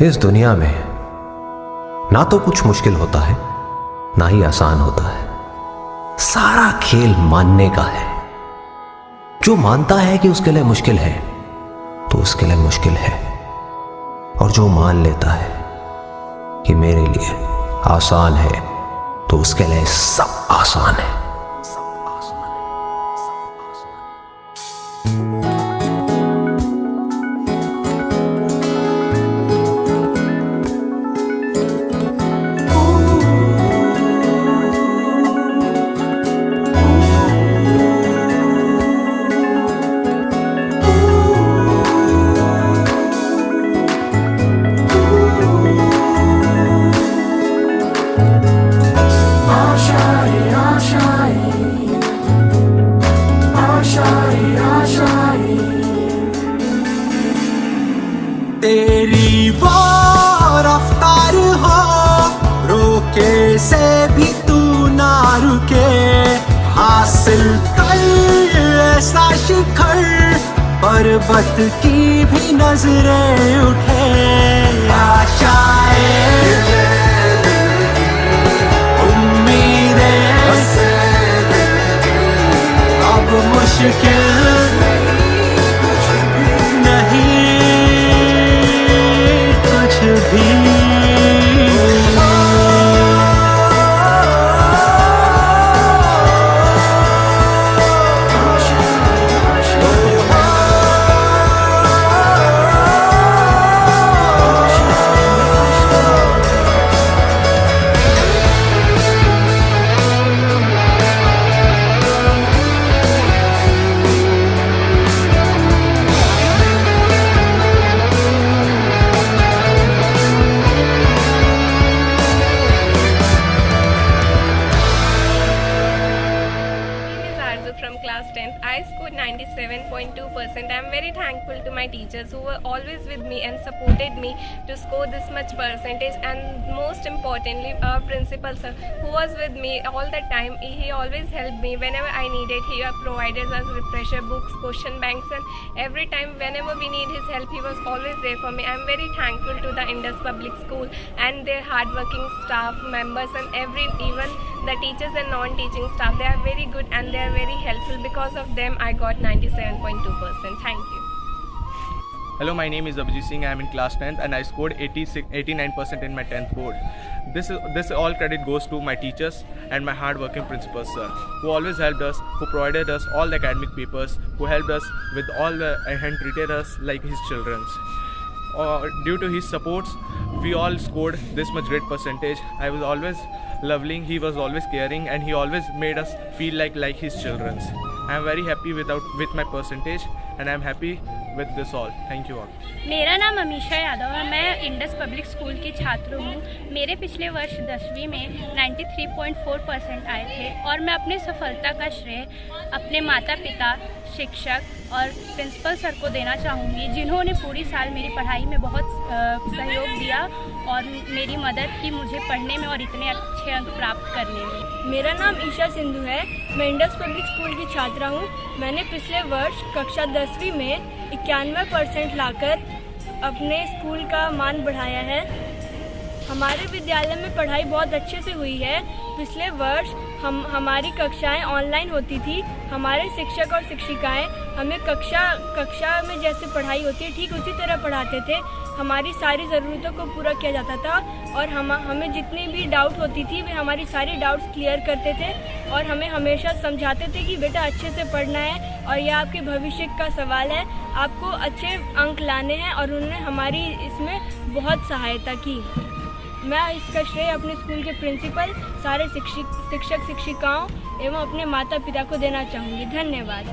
इस दुनिया में ना तो कुछ मुश्किल होता है ना ही आसान होता है। सारा खेल मानने का है। जो मानता है कि उसके लिए मुश्किल है तो उसके लिए मुश्किल है, और जो मान लेता है कि मेरे लिए आसान है तो उसके लिए सब आसान है। तेरी वो रफ्तार हो, रोके से भी तू ना रुके। हासिल कर ऐसा शिखर, पर्वत की भी नजरें उठे। आशाएं उम्मीदें अब मुश्किल from class 10th. I scored 97.2%. I am very thankful to my teachers who were always with me and supported me to score this much percentage, and most importantly our principal sir who was with me all the time. He always helped me whenever I needed. He provided us refresher books, question banks, and every time whenever we need his help he was always there for me. I am very thankful to the Indus Public School and their hardworking staff members and even the teachers and non-teaching staff. They are very good and they are very helpful. Because of them I got 97.2%. Thank you. Hello, my name is Abhijit Singh. I am in class 10th and I scored 89% in my 10th board. This all credit goes to my teachers and my hard-working principal sir, who always helped us, who provided us all the academic papers, who helped us with all the and treated us like his children. Due to his supports, we all scored this much great percentage. I was always loving, he was always caring, and he always made us feel like his children. I am very happy with my percentage, and I am happy with this all. Thank you all. मेरा नाम अमीशा यादव है। मैं Indus public school की छात्र हूँ। मेरे पिछले वर्ष 10वीं में 93.4% आए थे, और मैं अपनी सफलता का श्रेय अपने माता पिता, शिक्षक और प्रिंसिपल सर को देना चाहूँगी, जिन्होंने पूरी साल मेरी पढ़ाई में बहुत सहयोग दिया और मेरी मदद की मुझे पढ़ने में और इतने अच्छे अंक प्राप्त करने में। मेरा नाम ईशा सिंधु है। मैं इंडस पब्लिक स्कूल की छात्रा हूँ। मैंने पिछले वर्ष कक्षा 10वीं में 91% लाकर अपने स्कूल का मान बढ़ाया है। हमारे विद्यालय में पढ़ाई बहुत अच्छे से हुई है। पिछले वर्ष हमारी कक्षाएं ऑनलाइन होती थी। हमारे शिक्षक और शिक्षिकाएं हमें कक्षा में जैसे पढ़ाई होती है ठीक उसी तरह पढ़ाते थे। हमारी सारी ज़रूरतों को पूरा किया जाता था, और हमें जितनी भी डाउट होती थी वे हमारी सारी डाउट्स क्लियर करते थे, और हमें हमेशा समझाते थे कि बेटा अच्छे से पढ़ना है और यह आपके भविष्य का सवाल है, आपको अच्छे अंक लाने हैं, और उन्होंने हमारी इसमें बहुत सहायता की। मैं इसका श्रेय अपने स्कूल के प्रिंसिपल, सारे शिक्षक शिक्षिकाओं एवं अपने माता पिता को देना चाहूँगी। धन्यवाद।